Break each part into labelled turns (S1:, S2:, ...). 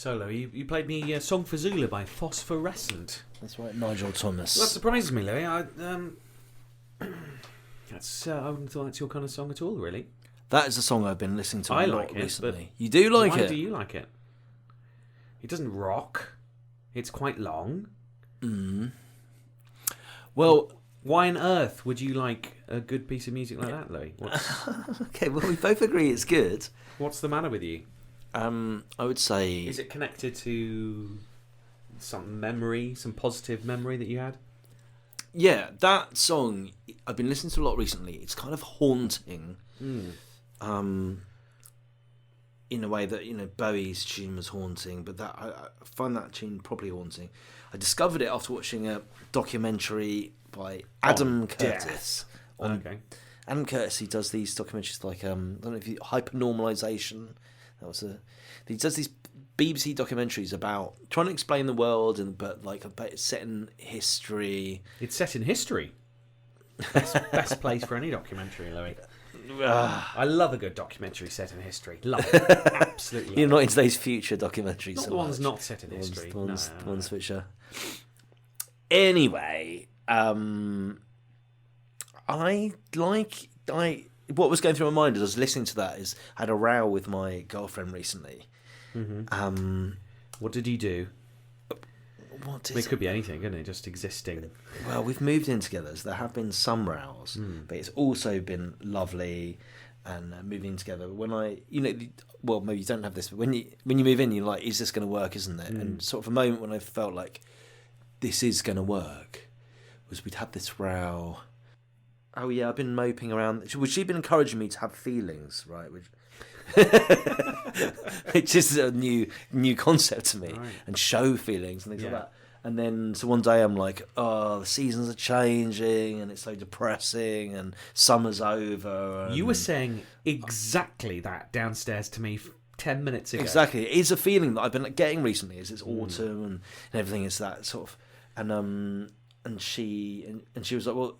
S1: So, Louis, you played me Song for Zula by Phosphorescent.
S2: That's right, Nigel Thomas.
S1: Well, that surprises me, Louis. I wouldn't have thought that's your kind of song at all, really.
S2: That is a song I've been listening to a lot recently.
S1: But
S2: you do like it?
S1: Why do you like it? It doesn't rock. It's quite long.
S2: Well,
S1: why on earth would you like a good piece of music like that, Louis?
S2: Okay, well, we both agree it's good.
S1: What's the matter with you?
S2: I would say...
S1: Is it connected to some memory, some positive memory that you had?
S2: Yeah, that song I've been listening to a lot recently. It's kind of haunting. In a way that, you know, Bowie's tune was haunting, but that I find that tune probably haunting. I discovered it after watching a documentary by Adam Curtis. Adam Curtis, he does these documentaries like I don't know if you hypernormalization. He does these BBC documentaries about trying to explain the world, but like it's set in history.
S1: It's set in history. Best place for any documentary, Louis. I love a good documentary set in history. Love it. Absolutely.
S2: You're not into those future documentaries.
S1: Not
S2: so
S1: the ones
S2: much.
S1: not set in history.
S2: The ones which are. Anyway, what was going through my mind as I was listening to that is I had a row with my girlfriend recently.
S1: Mm-hmm. What did you do? It could be anything, couldn't it? Just existing.
S2: Well, we've moved in together, so there have been some rows, but it's also been lovely and moving together. When maybe you don't have this, but when you move in, you're like, is this going to work, isn't it? And sort of a moment when I felt like this is going to work was we'd had this row. Oh yeah, I've been moping around. She'd been encouraging me to have feelings, right? Which is a new concept to me, right. And show feelings and things like that. And then so one day I'm like, oh, the seasons are changing and it's so depressing and summer's over. And...
S1: You were saying exactly that downstairs to me 10 minutes ago.
S2: Exactly, it is a feeling that I've been getting recently. Is it's autumn and everything is that sort of, and she was like, well,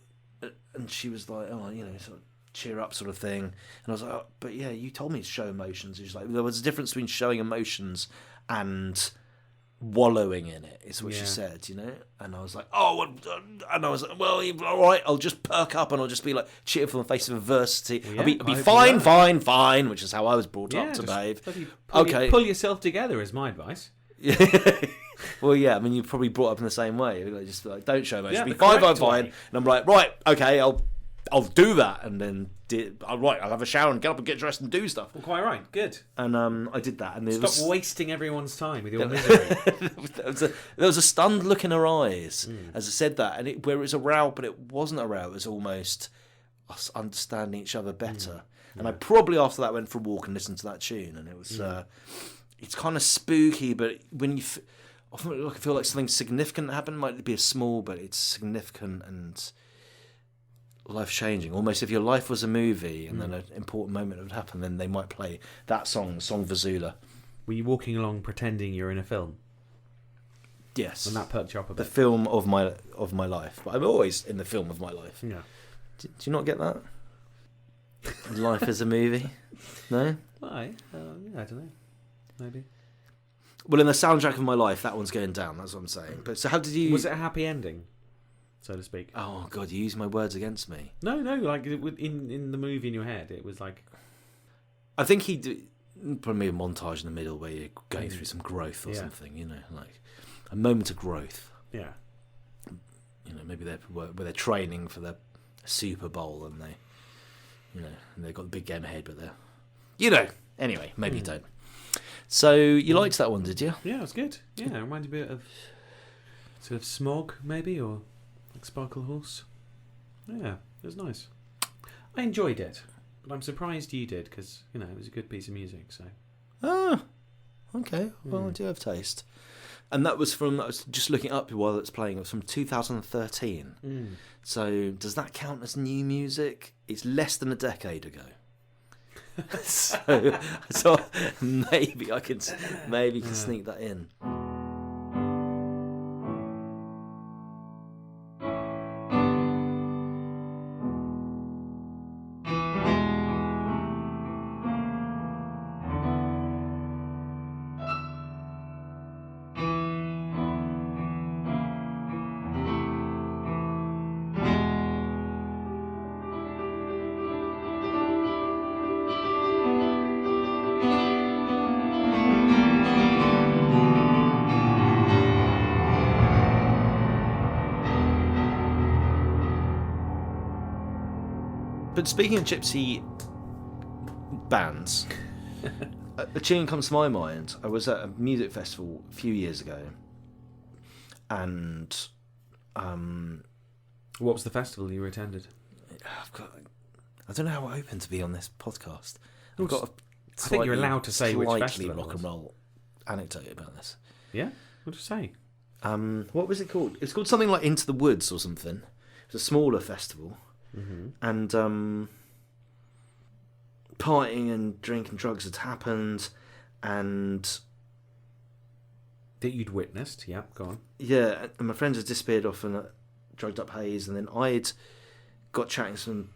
S2: and she was like, oh, you know, sort of cheer up sort of thing. And I was like, oh, but yeah, you told me to show emotions. She's like, there was a difference between showing emotions and wallowing in it, is what she said, you know. And I was like, oh, and I was like, well, all right, I'll just perk up and I'll just be like cheerful in the face of adversity. I'll be fine, which is how I was brought up to behave.
S1: Pull yourself together is my advice.
S2: Well, yeah, I mean, you're probably brought up in the same way. Like, just like, don't show emotion. Be fine. And I'm like, right, okay, I'll do that, and then I'll have a shower and get up and get dressed and do stuff.
S1: Well, quite right, good.
S2: And I did that, and
S1: stop wasting everyone's time with your misery.
S2: there was a stunned look in her eyes as I said that, and where it was a row, but it wasn't a row. It was almost us understanding each other better. And I probably after that went for a walk and listened to that tune, and it was it's kind of spooky, but when you often I feel like something significant happened, might be a small, but it's significant and life-changing. Almost if your life was a movie and then an important moment would happen, then they might play that Song for Zula.
S1: Were you walking along pretending you're in a film?
S2: Yes.
S1: And that perked you up a bit?
S2: The film of my life. But I'm always in the film of my life.
S1: Yeah.
S2: Do you not get that? Life is a movie? No?
S1: Why? I don't know. Maybe.
S2: Well, in the soundtrack of my life, that one's going down. That's what I'm saying. But so, how did you?
S1: Was it a happy ending, so to speak?
S2: Oh God, you use my words against me.
S1: No. Like in the movie in your head, it was like.
S2: I think he did probably a montage in the middle where you're going through some growth or something. You know, like a moment of growth.
S1: Yeah.
S2: You know, maybe they're training for the Super Bowl and they, you know, and they've got the big game ahead, but they're, you know. Anyway, maybe you don't. So you liked that one, did you?
S1: Yeah, it was good. Yeah, it reminded me a bit of sort of Smog, maybe, or like Sparkle Horse. Yeah, it was nice. I enjoyed it, but I'm surprised you did because you know it was a good piece of music. So.
S2: Ah, okay. Well, I do have taste. And that was I was just looking up while it's playing. It was from 2013. So does that count as new music? It's less than a decade ago. so maybe I could sneak that in. But speaking of gypsy bands, a tune comes to my mind. I was at a music festival a few years ago, and
S1: What was the festival you attended?
S2: I don't know how open to be on this podcast. I've got
S1: I think you're allowed to say which
S2: slightly
S1: festival it
S2: rock and
S1: was.
S2: roll anecdote about this.
S1: Yeah? What did you say?
S2: What was it called? It's called something like Into the Woods or something. It was a smaller festival, and partying and drinking drugs had happened, and
S1: That you'd witnessed, yeah, go on.
S2: yeah, and my friends had disappeared off in a drugged up haze, and then I'd got chatting to some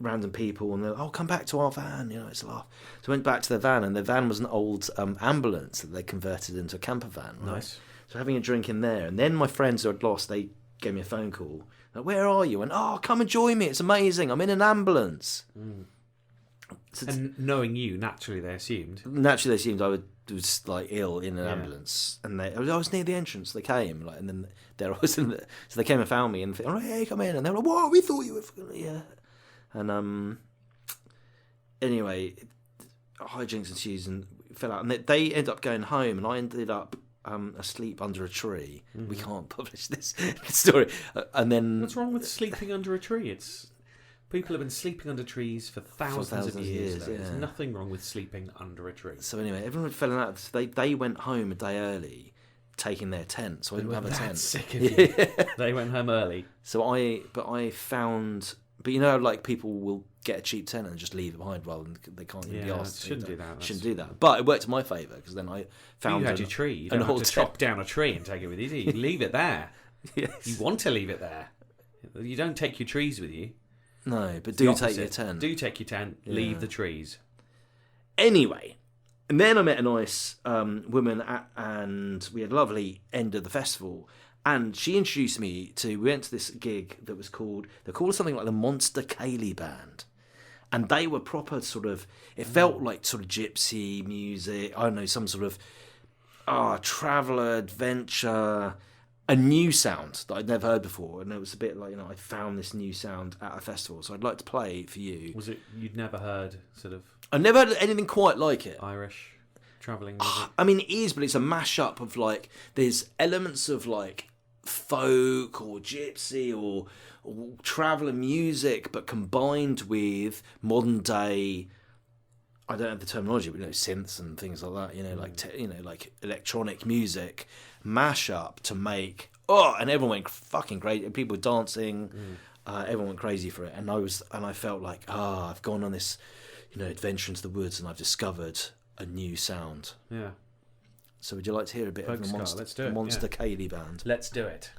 S2: random people, and they're like, "Oh, come back to our van, you know, it's a laugh." So I went back to their van, and their van was an old ambulance that they converted into a camper van. Right?
S1: Nice.
S2: So having a drink in there, and then my friends who I'd lost, they gave me a phone call. Like, "Where are you?" And "Oh, come and join me. It's amazing. I'm in an ambulance." So
S1: And knowing you, naturally they assumed.
S2: naturally, they assumed I was like ill in an ambulance, and I was near the entrance. They came, like, and then there I was in the. So they came and found me, and they, "Oh, hey, come in," and they were like, "Whoa, we thought you were." Yeah, and anyway, hijinks ensued and fell out, and they ended up going home, and I ended up asleep under a tree. We can't publish this story, and then
S1: What's wrong with sleeping under a tree? It's people have been sleeping under trees for thousands of years. There's nothing wrong with sleeping under a tree.
S2: So anyway, everyone fell out. So they went home a day early, taking their tent. So I didn't have a tent.
S1: Sick of you. They went home early.
S2: So I found, but you know, like people will get a cheap tent and just leave it behind rather than they can't even be asked.
S1: Shouldn't do that.
S2: Shouldn't do that. But it worked in my favour because then I found
S1: you had your tree. You don't have to chop down a tree and take it with you. Do you? You leave it there.
S2: Yes.
S1: You want to leave it there. You don't take your trees with you.
S2: No, but
S1: It's
S2: do
S1: the
S2: take
S1: opposite.
S2: your tent.
S1: Do take your tent. Leave the trees.
S2: Anyway, and then I met a nice woman, and we had a lovely end of the festival. And she introduced me to. We went to this gig that was called. They called it something like the Monster Cayley Band, and they were proper sort of. It felt like sort of gypsy music. I don't know, some sort of traveller adventure. A new sound that I'd never heard before, and it was a bit like, you know, I found this new sound at a festival, so I'd like to play it for you.
S1: Was it you'd never heard sort of
S2: I never heard anything quite like it.
S1: Irish travelling music?
S2: I mean, it is, but it's a mashup of like, there's elements of like folk or gypsy or traveller music, but combined with modern day. I don't have the terminology, but you know, synths and things like that. You know, like like electronic music mashup to make and everyone went fucking crazy. People were dancing, everyone went crazy for it, and I felt like I've gone on this, you know, adventure into the woods, and I've discovered a new sound.
S1: Yeah.
S2: So would you like to hear a bit
S1: Folk
S2: of
S1: ska, let's do it,
S2: Monster Cayley Band?
S1: Let's do it.